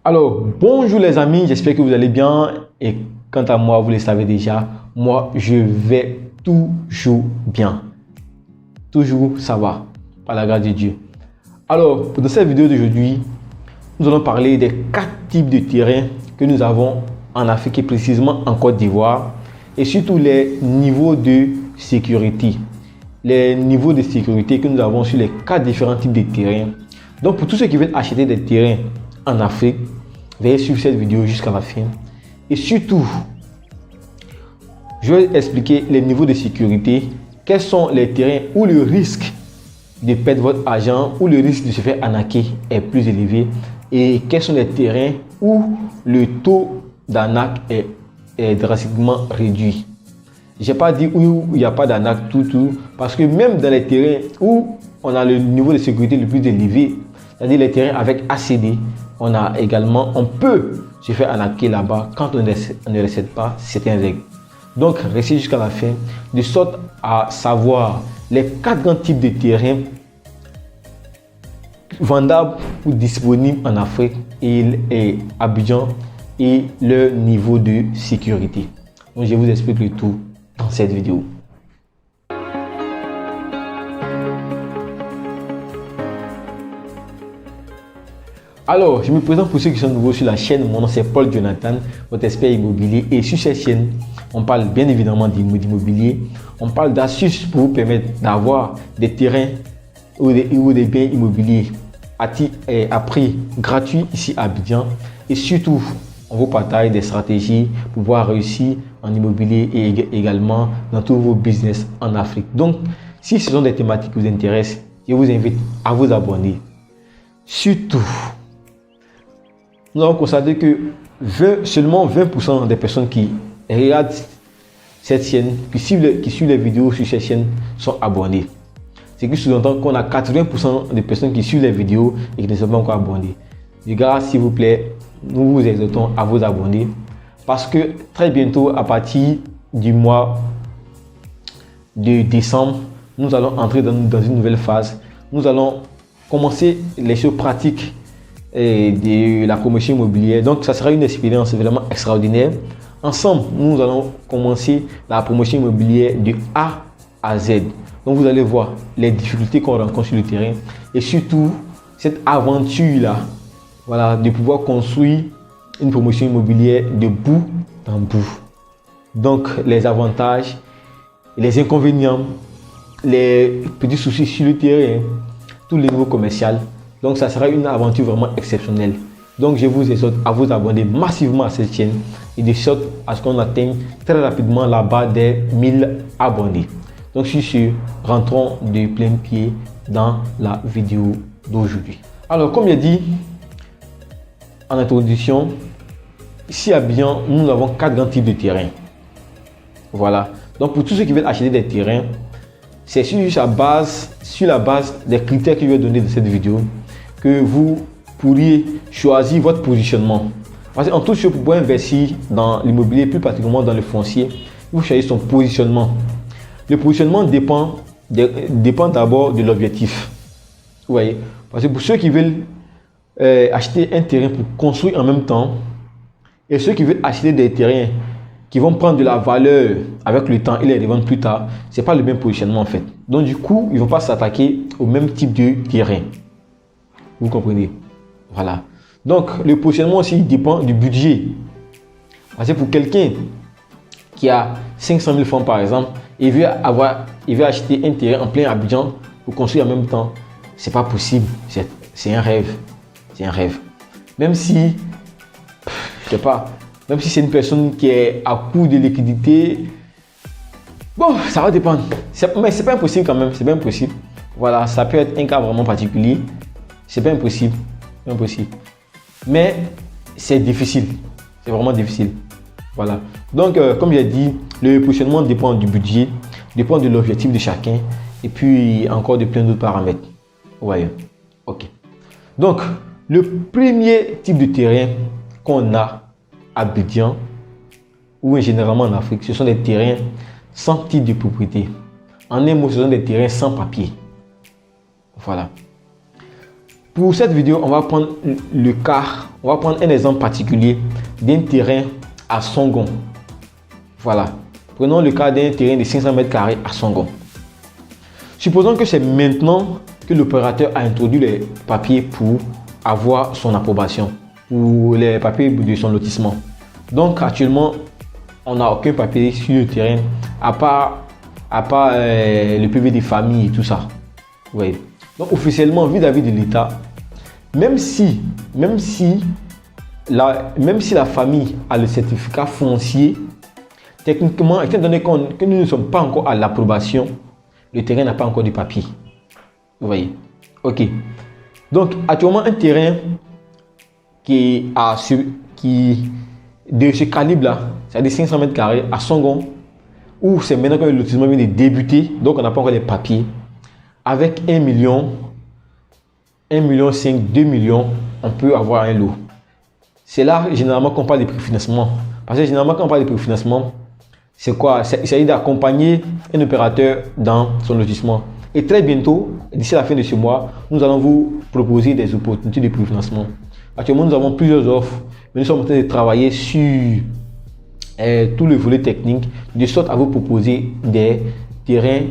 Alors, bonjour les amis, j'espère que vous allez bien et quant à moi, vous le savez déjà, moi je vais toujours bien. Toujours ça va, par la grâce de Dieu. Alors, dans cette vidéo d'aujourd'hui, nous allons parler des 4 types de terrains que nous avons en Afrique et précisément en Côte d'Ivoire et surtout les niveaux de sécurité. Les niveaux de sécurité que nous avons sur les 4 différents types de terrains. Donc, pour tous ceux qui veulent acheter des terrains en Afrique, veuillez suivre cette vidéo jusqu'à la fin. Et surtout, je vais expliquer les niveaux de sécurité, quels sont les terrains où le risque de perdre votre argent, où le risque de se faire arnaquer est plus élevé et quels sont les terrains où le taux d'arnaque est drastiquement réduit. Je n'ai pas dit où il n'y a pas d'arnaque tout, parce que même dans les terrains où on a le niveau de sécurité le plus élevé, c'est-à-dire les terrains avec ACD, on peut se faire arnaquer là-bas quand on ne respecte pas certaines règles. Donc, restez jusqu'à la fin, de sorte à savoir les 4 grands types de terrains vendables ou disponibles en Afrique et Abidjan et leur niveau de sécurité. Donc, je vous explique le tout dans cette vidéo. Alors, je me présente pour ceux qui sont nouveaux sur la chaîne. Mon nom c'est Paul Jonathan, votre expert immobilier. Et sur cette chaîne, on parle bien évidemment d'immobilier. On parle d'astuces pour vous permettre d'avoir des terrains ou des biens immobiliers à prix gratuit ici à Abidjan. Et surtout, on vous partage des stratégies pour pouvoir réussir en immobilier et également dans tous vos business en Afrique. Donc, si ce sont des thématiques qui vous intéressent, je vous invite à vous abonner. Surtout, nous avons constaté que seulement 20% des personnes qui regardent cette chaîne, qui suivent les vidéos sur cette chaîne, sont abonnés. Ce qui sous-entend qu'on a 80% des personnes qui suivent les vidéos et qui ne sont pas encore abonnés. Les gars, s'il vous plaît, nous vous exhortons à vous abonner parce que très bientôt, à partir du mois de décembre, nous allons entrer dans une nouvelle phase. Nous allons commencer les choses pratiques de la promotion immobilière. Donc, ça sera une expérience vraiment extraordinaire. Ensemble, nous allons commencer la promotion immobilière de A à Z. Donc, vous allez voir les difficultés qu'on rencontre sur le terrain et surtout cette aventure-là, voilà, de pouvoir construire une promotion immobilière de bout en bout. Donc, les avantages, les inconvénients, les petits soucis sur le terrain, tous les niveaux commerciaux. Donc, ça sera une aventure vraiment exceptionnelle. Donc, je vous exhorte à vous abonner massivement à cette chaîne et de sorte à ce qu'on atteigne très rapidement la barre des 1000 abonnés. Donc, sur ce, rentrons de plein pied dans la vidéo d'aujourd'hui. Alors, comme j'ai dit en introduction, ici à Abidjan, nous avons 4 grands types de terrains. Voilà. Donc, pour tous ceux qui veulent acheter des terrains, c'est sur la base des critères que je vais donner dans cette vidéo que vous pourriez choisir votre positionnement. Parce qu'en tout cas, pour pouvoir investir dans l'immobilier, plus particulièrement dans le foncier, vous choisissez son positionnement. Le positionnement dépend d'abord de l'objectif. Vous voyez, parce que pour ceux qui veulent acheter un terrain pour construire en même temps et ceux qui veulent acheter des terrains qui vont prendre de la valeur avec le temps et les revendre plus tard, ce n'est pas le même positionnement en fait. Donc du coup, ils ne vont pas s'attaquer au même type de terrain. Vous comprenez? Voilà. Donc le positionnement aussi dépend du budget. Parce que pour quelqu'un qui a 500 000 francs par exemple, il veut acheter un terrain en plein Abidjan pour construire en même temps, c'est pas possible. C'est un rêve. C'est un rêve. Même si, je sais pas, même si c'est une personne qui est à court de liquidité, bon, ça va dépendre. Mais c'est pas impossible quand même, c'est pas impossible. Voilà, ça peut être un cas vraiment particulier. C'est pas impossible, impossible. Mais c'est difficile, c'est vraiment difficile. Voilà. Donc, comme j'ai dit, le positionnement dépend du budget, dépend de l'objectif de chacun et puis encore de plein d'autres paramètres. Vous voyez? Ok. Donc, le premier type de terrain qu'on a à Abidjan ou généralement en Afrique, ce sont des terrains sans titre de propriété. En un mot, ce sont des terrains sans papier. Voilà. Pour cette vidéo, on va prendre le cas, on va prendre un exemple particulier d'un terrain à Songon. Voilà. Prenons le cas d'un terrain de 500 mètres carrés à Songon. Supposons que c'est maintenant que l'opérateur a introduit les papiers pour avoir son approbation, pour les papiers de son lotissement. Donc actuellement, on n'a aucun papier sur le terrain, à part le PV des familles et tout ça. Vous voyez. Donc officiellement, vis-à-vis de l'État, même si la famille a le certificat foncier, techniquement, étant donné que nous ne sommes pas encore à l'approbation, le terrain n'a pas encore de papier. Vous voyez. Ok. Donc actuellement, un terrain de ce calibre-là, c'est-à-dire 500 mètres carrés à Songon, où c'est maintenant que le lotissement vient de débuter, donc on n'a pas encore les papiers, avec 1 million, 1,5 million, 2 millions, on peut avoir un lot. C'est là généralement qu'on parle de préfinancement. Parce que généralement quand on parle de préfinancement, c'est quoi? Il s'agit d'accompagner un opérateur dans son lotissement. Et très bientôt, d'ici la fin de ce mois, nous allons vous proposer des opportunités de préfinancement. Actuellement, nous avons plusieurs offres, mais nous sommes en train de travailler sur tout le volet technique, de sorte à vous proposer des terrains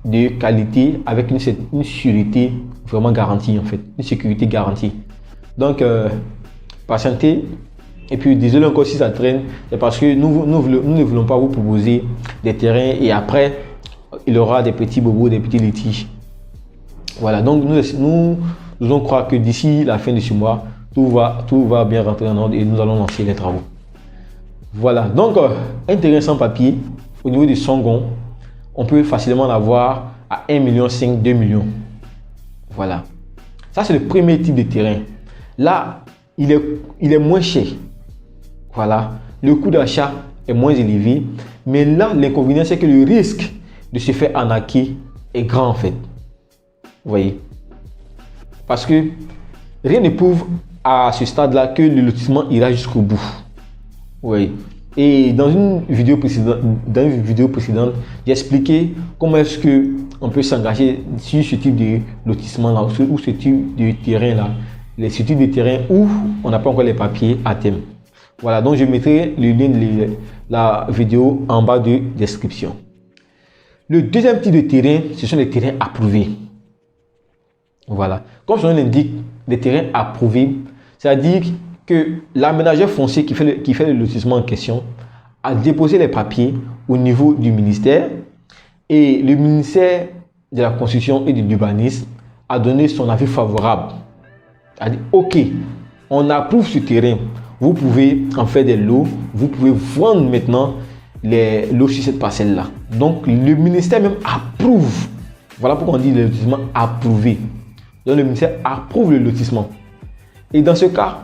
de qualité avec une sécurité vraiment garantie en fait, une sécurité garantie. Donc, patientez. Et puis, désolé encore si ça traîne, c'est parce que nous ne voulons pas vous proposer des terrains et après, il y aura des petits bobos, des petits litiges. Voilà, donc nous allons croire que d'ici la fin de ce mois, tout va bien rentrer en ordre et nous allons lancer les travaux. Voilà, donc un terrain sans papier au niveau de Songon, on peut facilement l'avoir à 1,5 million, 2 millions. Voilà, ça c'est le premier type de terrain. Là, il est moins cher. Voilà, le coût d'achat est moins élevé, mais là, l'inconvénient, c'est que le risque de se faire arnaquer est grand en fait. Vous voyez? Parce que rien ne prouve à ce stade-là que le lotissement ira jusqu'au bout. Vous voyez? Et dans une vidéo précédente, j'ai expliqué comment est-ce qu'on peut s'engager sur ce type de lotissement-là ou ce type de terrain-là. Ce type de terrain où on n'a pas encore les papiers à thème. Voilà, donc je mettrai le lien de la vidéo en bas de description. Le deuxième type de terrain, ce sont les terrains approuvés. Voilà, comme son nom l'indique, les terrains approuvés, c'est-à-dire que l'aménageur foncier qui fait le lotissement en question a déposé les papiers au niveau du ministère et le ministère de la Construction et de l'Urbanisme a donné son avis favorable. A dit ok, on approuve ce terrain, vous pouvez en faire des lots, vous pouvez vendre maintenant les lots sur cette parcelle là. Donc le ministère même approuve. Voilà pourquoi on dit le lotissement approuvé. Donc le ministère approuve le lotissement. Et dans ce cas,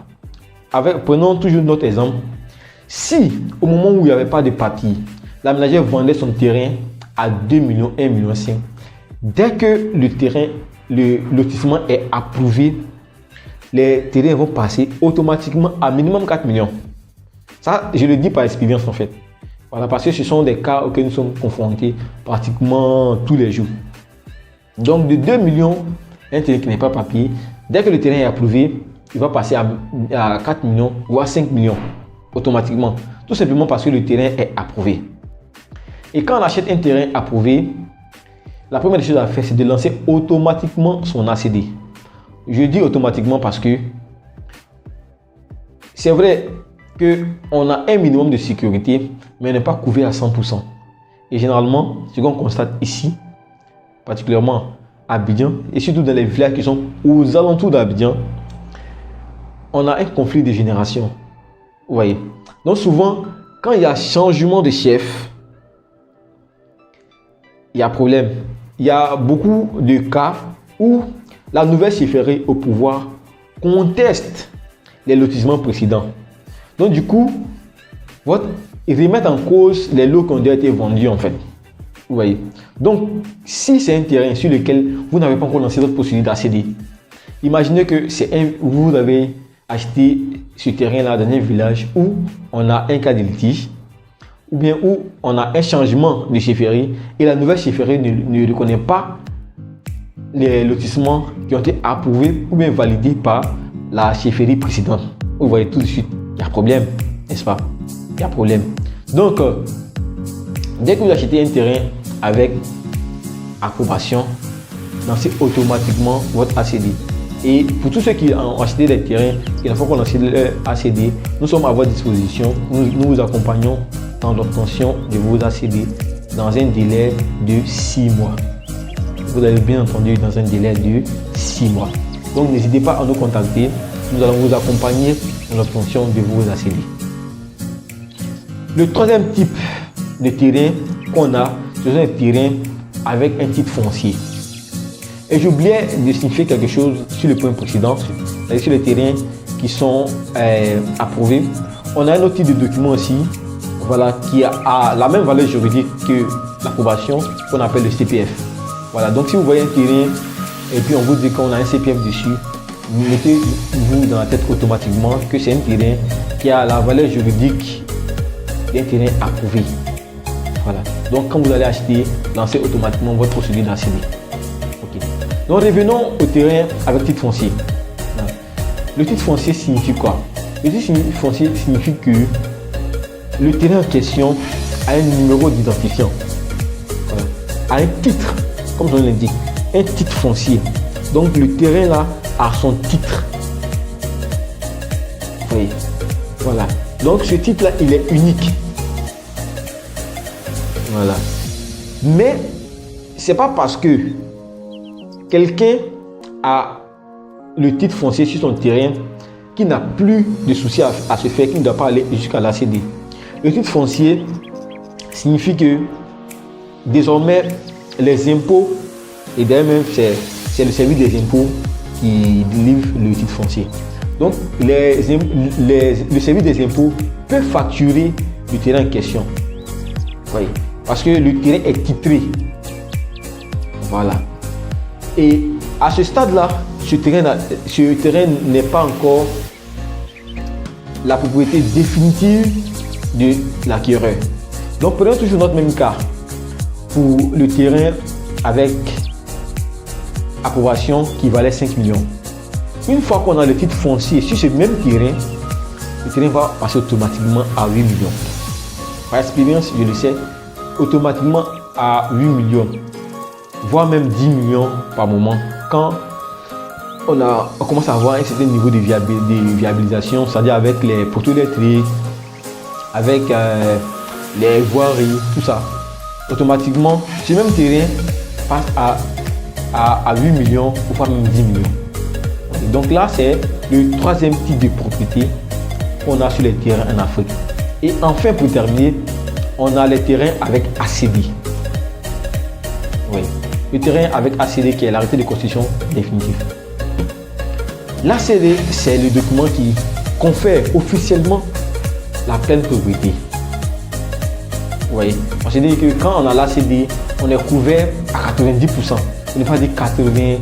prenons toujours notre exemple, si au moment où il n'y avait pas de papier, l'aménageur vendait son terrain à 2 millions, 1,5 million, dès que le lotissement est approuvé, les terrains vont passer automatiquement à minimum 4 millions. Ça, je le dis par expérience en fait. Voilà, parce que ce sont des cas auxquels nous sommes confrontés pratiquement tous les jours. Donc de 2 millions, un terrain qui n'est pas papier, dès que le terrain est approuvé, il va passer à 4 millions ou à 5 millions automatiquement. Tout simplement parce que le terrain est approuvé. Et quand on achète un terrain approuvé, la première des choses à faire, c'est de lancer automatiquement son ACD. Je dis automatiquement parce que c'est vrai qu'on a un minimum de sécurité, mais on n'est pas couvert à 100%. Et généralement, ce qu'on constate ici, particulièrement à Abidjan, et surtout dans les villages qui sont aux alentours d'Abidjan, on a un conflit de génération. Vous voyez. Donc souvent, quand il y a changement de chef, il y a problème. Il y a beaucoup de cas où la nouvelle chefferie au pouvoir conteste les lotissements précédents. Donc du coup, ils remettent en cause les lots qui ont déjà été vendus en fait. Vous voyez. Donc, si c'est un terrain sur lequel vous n'avez pas encore lancé votre procédure d'ACD, imaginez que vous avez acheté ce terrain-là dans un village où on a un cas de litige, ou bien où on a un changement de chefferie et la nouvelle chefferie ne reconnaît pas les lotissements qui ont été approuvés ou bien validés par la chefferie précédente. Vous voyez tout de suite, il y a problème, n'est-ce pas? Il y a problème. Donc, dès que vous achetez un terrain avec approbation, lancez automatiquement votre ACD. Et pour tous ceux qui ont acheté des terrains, et une fois qu'on a acheté leur ACD, nous sommes à votre disposition. Nous vous accompagnons dans l'obtention de vos ACD dans un délai de 6 mois. Vous avez bien entendu, dans un délai de 6 mois. Donc n'hésitez pas à nous contacter. Nous allons vous accompagner dans l'obtention de vos ACD. Le troisième type de terrain qu'on a, ce sont des terrains avec un titre foncier. Et j'oubliais de signifier quelque chose sur le point précédent, c'est-à-dire sur les terrains qui sont approuvés. On a un autre type de document aussi, voilà, qui a la même valeur juridique que l'approbation, qu'on appelle le CPF. Voilà, donc si vous voyez un terrain et puis on vous dit qu'on a un CPF dessus, mettez-vous dans la tête automatiquement que c'est un terrain qui a la valeur juridique d'un terrain approuvé. Voilà, donc quand vous allez acheter, lancez automatiquement votre procédure d'ACD. Ok. Donc revenons au terrain avec titre foncier. Voilà. Le titre foncier signifie quoi? Le titre foncier signifie que le terrain en question a un numéro d'identifiant, voilà, a un titre, comme je l'indique, un titre foncier. Donc le terrain là a son titre. Vous voyez, voilà. Donc ce titre là, il est unique. Voilà. Mais c'est pas parce que quelqu'un a le titre foncier sur son terrain qu'il n'a plus de soucis à se faire, qu'il ne doit pas aller jusqu'à l'ACD. Le titre foncier signifie que désormais les impôts, et d'ailleurs même c'est le service des impôts qui livre le titre foncier. Donc le service des impôts peut facturer le terrain en question. Oui, parce que le terrain est titré. Voilà. Et à ce stade-là, ce terrain n'est pas encore la propriété définitive de l'acquéreur. Donc prenons toujours notre même cas pour le terrain avec approbation qui valait 5 millions. Une fois qu'on a le titre foncier sur ce même terrain, le terrain va passer automatiquement à 8 millions. Par expérience, je le sais, automatiquement à 8 millions, voire même 10 millions par moment, quand on commence à avoir un certain niveau de viabilisation, c'est-à-dire avec les poteaux électriques, avec les voiries, tout ça. Automatiquement, ce même terrain passe à 8 millions ou voire même 10 millions. Donc là, c'est le troisième type de propriété qu'on a sur les terrains en Afrique. Et enfin, pour terminer, on a les terrains avec ACD. Oui, le terrain avec ACD qui est l'arrêté de construction définitif. L'ACD, c'est le document qui confère officiellement la pleine propriété. Vous voyez, on s'est dit que quand on a l'ACD, on est couvert à 90%. On ne peut pas dire 95%,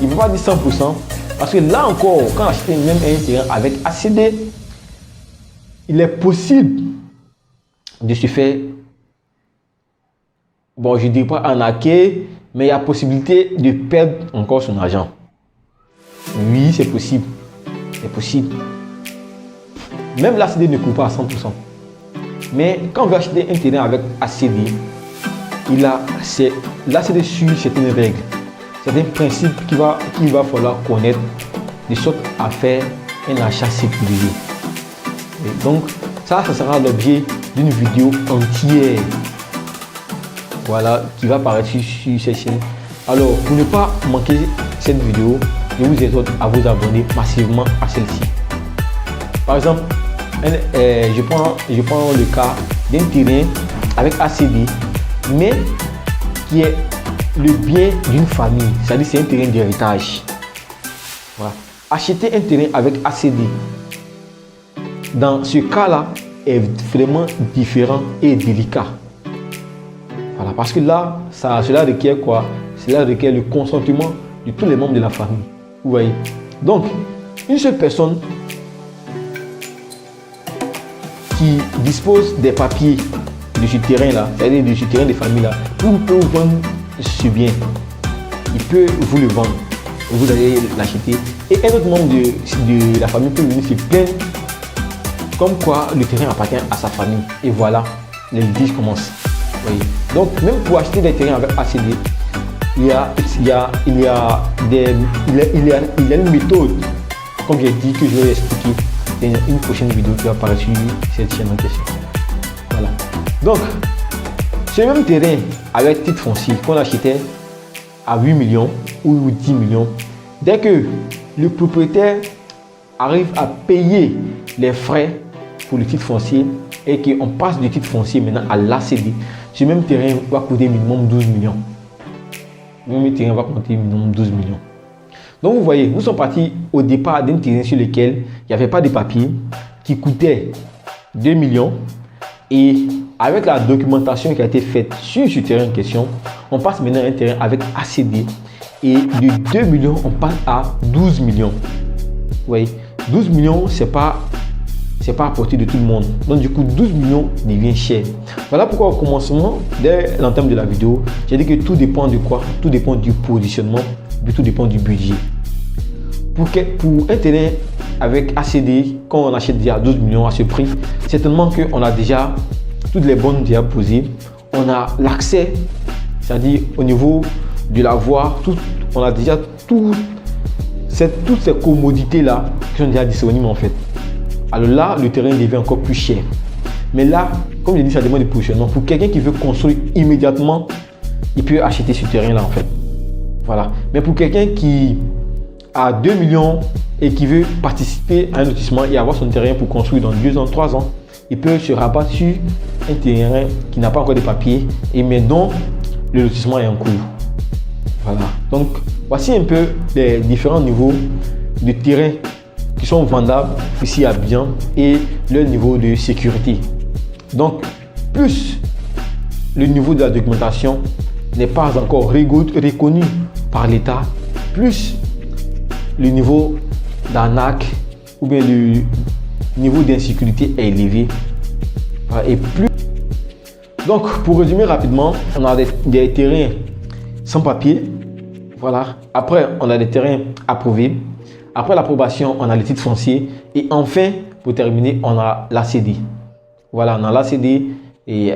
il ne peut pas dire 100%. Parce que là encore, quand on achète même un terrain avec ACD, il est possible de se faire, bon, je ne dis pas arnaquer, mais il y a possibilité de perdre encore son argent. Oui, c'est possible. C'est possible. Même l'ACD ne couvre pas à 100%. Mais quand on veut acheter un terrain avec ACD, l'ACD suit certaines règles, certains principes qu'il va falloir connaître de sorte à faire un achat sécurisé. Et donc, ça sera l'objet d'une vidéo entière, voilà, qui va apparaître sur cette chaîne. Alors, pour ne pas manquer cette vidéo, je vous exhorte à vous abonner massivement à celle-ci. Par exemple, je prends le cas d'un terrain avec ACD, mais qui est le bien d'une famille, c'est-à-dire c'est un terrain d'héritage. Voilà. Acheter un terrain avec ACD, dans ce cas-là, est vraiment différent et délicat. Voilà, parce que là, cela requiert quoi? Cela requiert le consentement de tous les membres de la famille. Vous voyez? Donc, une seule personne qui dispose des papiers de ce terrain-là, c'est-à-dire de ce terrain de famille-là, pour vendre ce bien, il peut vous le vendre. Vous allez l'acheter. Et un autre membre de la famille peut venir se plaindre comme quoi le terrain appartient à sa famille. Et voilà, le litige commence. Oui. Donc, même pour acheter des terrains avec ACD, il y a une méthode, comme j'ai dit, que je vais expliquer dans une prochaine vidéo qui va apparaître sur cette chaîne en question. Voilà. Donc, ce même terrain avec titre foncier qu'on achetait à 8 millions ou 10 millions, dès que le propriétaire arrive à payer les frais pour le titre foncier et qu'on passe du titre foncier maintenant à l'ACD, ce même terrain va coûter minimum 12 millions. Le même terrain va coûter minimum 12 millions. Donc vous voyez, nous sommes partis au départ d'un terrain sur lequel il n'y avait pas de papier, qui coûtait 2 millions. Et avec la documentation qui a été faite sur ce terrain en question, on passe maintenant à un terrain avec ACD. Et de 2 millions, on passe à 12 millions. Vous voyez, 12 millions, c'est pas à portée de tout le monde. Donc du coup, 12 millions devient cher. Voilà pourquoi au commencement, dès l'entame de la vidéo, j'ai dit que tout dépend de quoi? Tout dépend du positionnement, tout dépend du budget. Pour un terrain avec ACD, quand on achète déjà 12 millions à ce prix, certainement qu'on a déjà toutes les bonnes déjà posées. On a l'accès, c'est-à-dire au niveau de la voie, on a déjà toutes ces commodités-là qui sont déjà disponibles en fait. Alors là, le terrain devient encore plus cher. Mais là, comme je dis, ça demande de positionnement. Pour quelqu'un qui veut construire immédiatement, il peut acheter ce terrain-là en fait. Voilà. Mais pour quelqu'un qui a 2 millions et qui veut participer à un lotissement et avoir son terrain pour construire dans 2 ans, 3 ans, il peut se rabattre sur un terrain qui n'a pas encore de papier et mais dont le lotissement est en cours. Voilà. Donc, voici un peu les différents niveaux de terrain qui sont vendables ici à Abidjan et leur niveau de sécurité. Donc, plus le niveau de la documentation n'est pas encore reconnu par l'État, plus le niveau d'arnaque ou bien le niveau d'insécurité est élevé. Et plus. Donc, pour résumer rapidement, on a des terrains sans papier. Voilà. Après, on a des terrains approuvés. Après l'approbation, on a les titres fonciers. Et enfin, pour terminer, on a l'ACD. Voilà, on a l'ACD et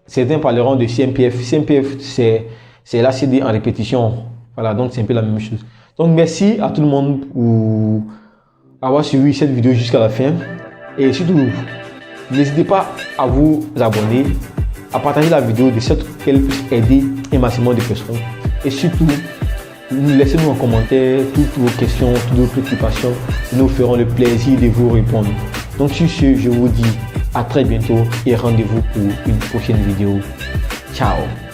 certains parleront de CMPF. CMPF, c'est l'ACD en répétition. Voilà, donc c'est un peu la même chose. Donc, merci à tout le monde pour avoir suivi cette vidéo jusqu'à la fin. Et surtout, n'hésitez pas à vous abonner, à partager la vidéo de sorte qu'elle puisse aider un maximum de personnes. Et surtout, laissez-nous en commentaire toutes vos questions, toutes vos préoccupations. Nous ferons le plaisir de vous répondre. Donc sur ce, je vous dis à très bientôt et rendez-vous pour une prochaine vidéo. Ciao!